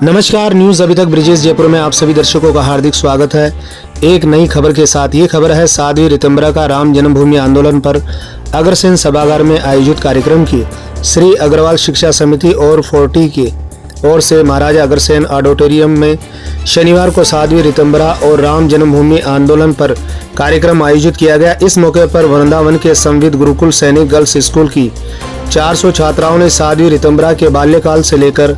नमस्कार, न्यूज़ अभी तक ब्रिजेश जयपुर में आप सभी दर्शकों का हार्दिक स्वागत है। एक नई खबर के साथ ये खबर है साध्वी रितंबरा का राम जन्मभूमि आंदोलन पर अग्रसेन सभागार में आयोजित कार्यक्रम की श्री अग्रवाल शिक्षा समिति और 40 की ओर से महाराजा अग्रसेन ऑडिटोरियम में शनिवार को साध्वी रितंबरा और राम जन्मभूमि आंदोलन पर कार्यक्रम आयोजित किया गया। इस मौके पर वृंदावन के संविद गुरुकुल सैनिक गर्ल्स स्कूल की 400 छात्राओं ने साध्वी रितंबरा के बाल्यकाल से लेकर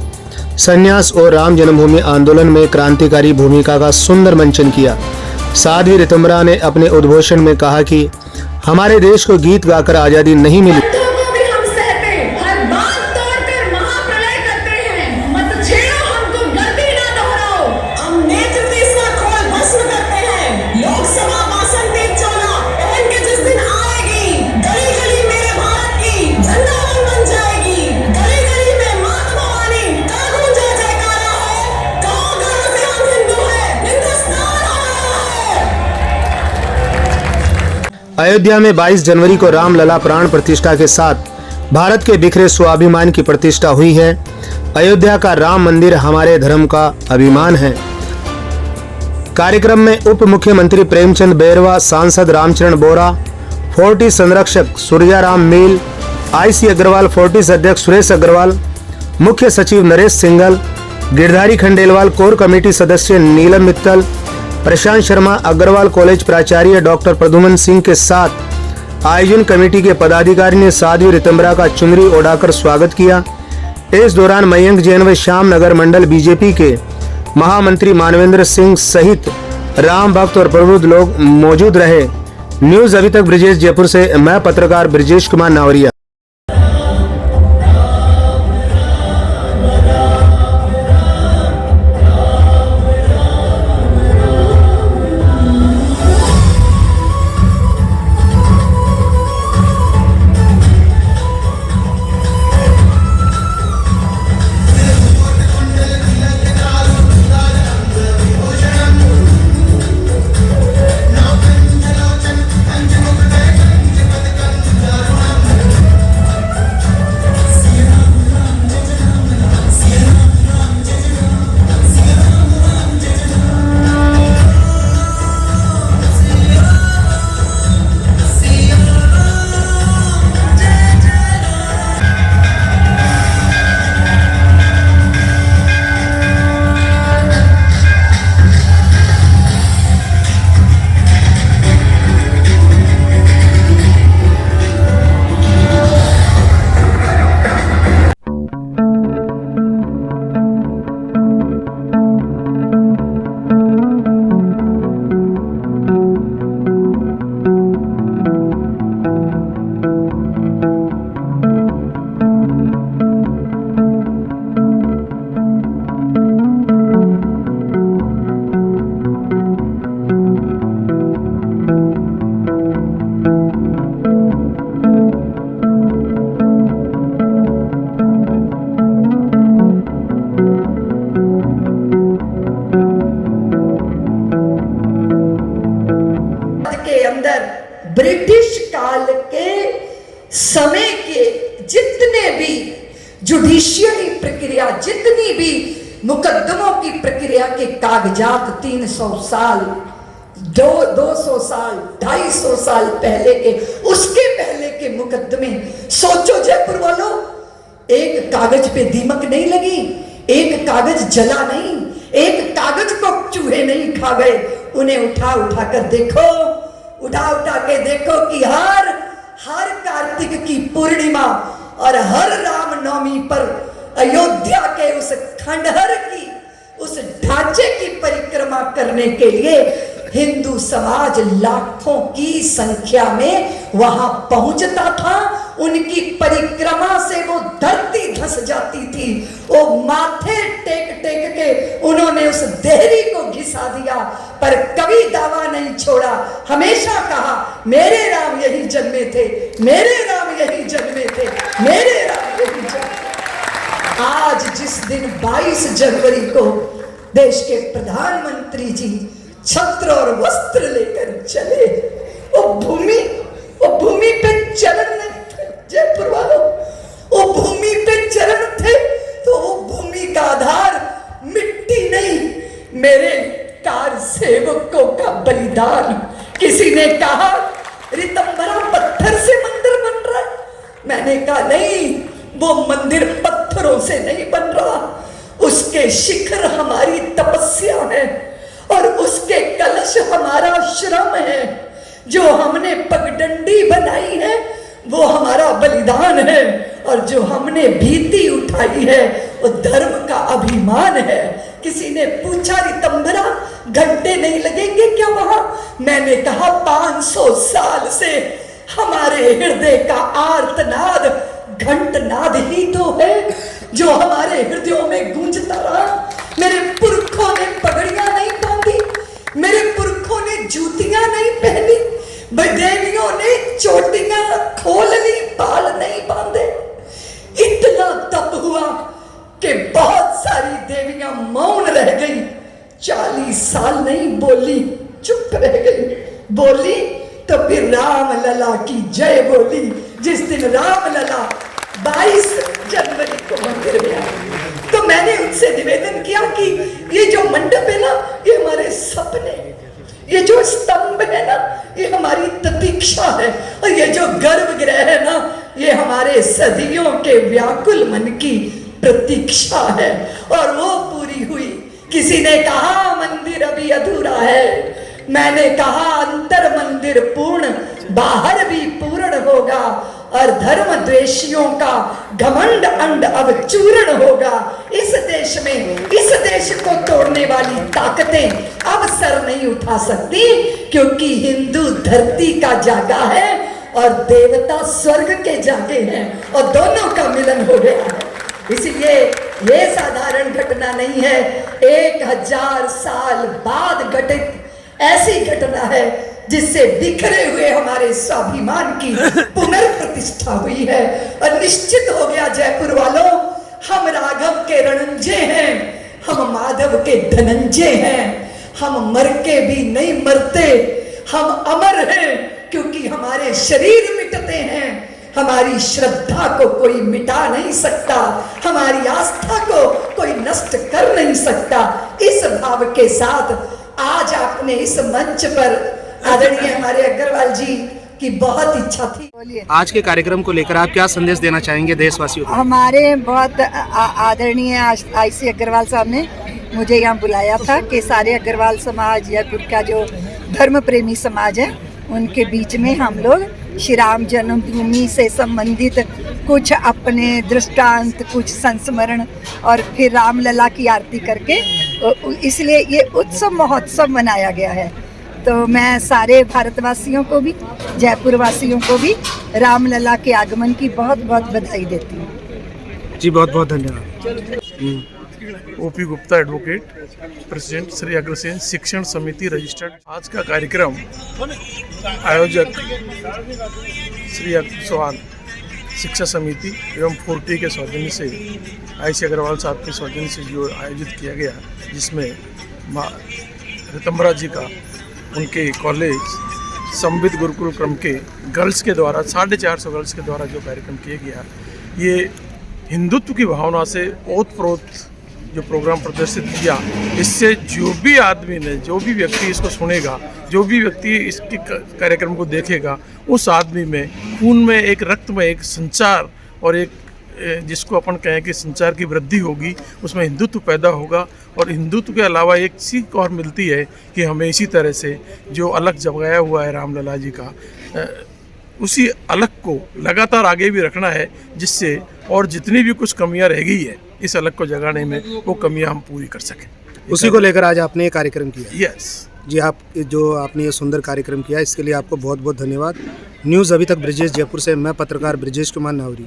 संन्यास और राम जन्मभूमि आंदोलन में क्रांतिकारी भूमिका का सुंदर मंचन किया। साध्वी रितंबरा ने अपने उद्घोषण में कहा कि हमारे देश को गीत गाकर आजादी नहीं मिली, अयोध्या में 22 जनवरी को रामलला प्राण प्रतिष्ठा के साथ भारत के बिखरे स्वाभिमान की प्रतिष्ठा हुई है। अयोध्या का राम मंदिर हमारे धर्म का अभिमान है। कार्यक्रम में उप मुख्यमंत्री प्रेमचंद बैरवा, सांसद रामचरण बोरा, 40 संरक्षक सूर्याराम मील, आईसी अग्रवाल 40 अध्यक्ष सुरेश अग्रवाल, मुख्य सचिव नरेश सिंघल, गिरधारी खंडेलवाल, कोर कमेटी सदस्य नीलम मित्तल, प्रशांत शर्मा, अग्रवाल कॉलेज प्राचार्य डॉक्टर प्रद्युमन सिंह के साथ आयोजन कमेटी के पदाधिकारी ने साध्वी रितंबरा का चुनरी ओढ़ाकर स्वागत किया। इस दौरान मयंक जैन व श्याम नगर मंडल बीजेपी के महामंत्री मानवेंद्र सिंह सहित राम भक्त और प्रबुद्ध लोग मौजूद रहे। न्यूज़ अभी तक ब्रिजेश जयपुर से मैं पत्रकार ब्रिजेश कुमार नावरिया। ब्रिटिश काल के समय के जितने भी जुडिशियरी प्रक्रिया, जितनी भी मुकदमों की प्रक्रिया के कागजात 300 साल, 200 साल, 250 साल पहले के, उसके पहले के मुकदमे, सोचो जयपुर वालों, एक कागज पे दीमक नहीं लगी, एक कागज जला नहीं, एक कागज को चूहे नहीं खा गए। उन्हें उठा उठा कर देखो, उठा उठा के देखो कि हर कार्तिक की पूर्णिमा और हर रामनवमी पर अयोध्या के उस खंडहर की, उस ढांचे की परिक्रमा करने के लिए हिंदू समाज लाखों की संख्या में वहां पहुंचता था। उनकी परिक्रमा से वो धरती धंस जाती थी। वो माथे टेक टेक के उन्होंने उस देहरी को घिसा दिया, पर कभी दावा नहीं छोड़ा। हमेशा कहा मेरे राम यही जन्मे थे, मेरे राम यही जन्मे थे, मेरे राम यही जन्मे। आज जिस दिन 22 जनवरी को देश के प्रधानमंत्री जी छत्र और वस्त्र लेकर चले, वो भूमि पे चरण नहीं थे जयपुर वालों, वो भूमि पे चरण थे तो वो भूमि का आधार मेरे कार सेवकों का बलिदान। किसी ने कहा रितंबरा पत्थर से मंदिर बन रहा है, मैंने कहा नहीं, वो मंदिर पत्थरों से नहीं बन रहा, उसके शिखर हमारी तपस्या है और उसके कलश हमारा श्रम है। जो हमने पगडंडी बनाई है वो हमारा बलिदान है, और जो हमने भीति उठाई है वो धर्म का अभिमान है। किसी ने पूछा रितंबरा घंटे नहीं लगेंगे क्या वहां? मैंने कहा 500 साल से हमारे हृदय का आर्तनाद घंटनाद ही तो है जो हमारे हृदयों में गूंजता रहा। मेरे पुरखों ने पगड़ियां नहीं बांधी, मेरे पुरखों ने जूतियां नहीं पहनी, देवियों ने चोटियां खोल ली, बाल नहीं बांधे। इतना तप हुआ कि बहुत सारी देवियां मौन रह गई, 40 साल नहीं बोली, चुप रह गई। बोली तो फिर राम लला की जय बोली। जिस दिन राम लला 22 जनवरी को मंदिर में आए तो मैंने उनसे निवेदन किया कि ये जो मंडप है ना, ये हमारे सपने, ये जो स्तंभ है ना, ये हमारी प्रतीक्षा है, और ये जो गर्भगृह है ना, ये हमारे सदियों के व्याकुल मन की प्रतीक्षा है, और वो पूरी हुई। किसी ने कहा मंदिर अभी अधूरा है, मैंने कहा अंतर मंदिर पूर्ण, बाहर भी पूर्ण होगा, और धर्म द्वेषियों का घमंड अंड अब चूर्ण होगा। इस देश में, इस देश को तोड़ने वाली ताकतें अब सर नहीं उठा सकती, क्योंकि हिंदू धरती का जागा है और देवता स्वर्ग के जागे हैं, और दोनों का मिलन हो गया है। इसलिए ये साधारण घटना नहीं है, 1000 साल बाद घटित ऐसी घटना है जिससे बिखरे हुए हमारे स्वाभिमान की पुनर्प्रतिष्ठा हुई है। और निश्चित हो गया जयपुर वालों, हम राघव के रणंजय हैं, हम माधव के धनंजय हैं, हम मर के भी नहीं मरते, हम अमर हैं, क्योंकि हमारे शरीर मिटते हैं, हमारी श्रद्धा को कोई मिटा नहीं सकता, हमारी आस्था को कोई नष्ट कर नहीं सकता। इस भाव के साथ आज आपने इस मंच पर, आदरणीय हमारे अग्रवाल जी की बहुत इच्छा थी। आज के कार्यक्रम को लेकर आप क्या संदेश देना चाहेंगे देशवासियों को? हमारे बहुत आदरणीय आईसी अग्रवाल साहब ने मुझे यहाँ बुलाया था कि सारे अग्रवाल समाज, जयपुर का जो धर्म प्रेमी समाज है, उनके बीच में हम लोग श्री राम जन्मभूमि से संबंधित कुछ अपने दृष्टांत, कुछ संस्मरण और फिर रामलला की आरती करके, इसलिए ये उत्सव महोत्सव मनाया गया है। तो मैं सारे भारतवासियों को भी, जयपुर वासियों को भी रामलला के आगमन की बहुत बहुत बधाई देती हूँ। जी बहुत बहुत धन्यवाद। OP Gupta advocate, president Shri Agrasen शिक्षण समिति रजिस्टर्ड। आज का कार्यक्रम आयोजक श्री चौहान शिक्षा समिति एवं 4T के सौजन्य से, आईसी अग्रवाल साहब के सौजन्य से जो आयोजित किया गया, जिसमें रितंबरा जी का, उनके कॉलेज संबित गुरुकुल क्रम के गर्ल्स के द्वारा 450 गर्ल्स के द्वारा जो कार्यक्रम किया गया, ये हिंदुत्व की भावना से ओतप्रोत जो प्रोग्राम प्रदर्शित किया, इससे जो भी आदमी ने, जो भी व्यक्ति इसको सुनेगा, जो भी व्यक्ति इसके कार्यक्रम को देखेगा, उस आदमी में, खून में, एक रक्त में एक संचार और एक जिसको अपन कहें कि संचार की वृद्धि होगी, उसमें हिंदुत्व पैदा होगा। और हिंदुत्व के अलावा एक सीख और मिलती है कि हमें इसी तरह से जो अलग जगाया हुआ है रामलला जी का, उसी अलग को लगातार आगे भी रखना है, जिससे और जितनी भी कुछ कमियां रह गई है इस अलग को जगाने में, वो कमियां हम पूरी कर सकें। उसी को लेकर आज आपने ये कार्यक्रम किया। यस जी, आप जो आपने ये सुंदर कार्यक्रम किया, इसके लिए आपको बहुत बहुत धन्यवाद। न्यूज़ अभी तक ब्रिजेश, जयपुर से मैं पत्रकार ब्रिजेश कुमार नावरी।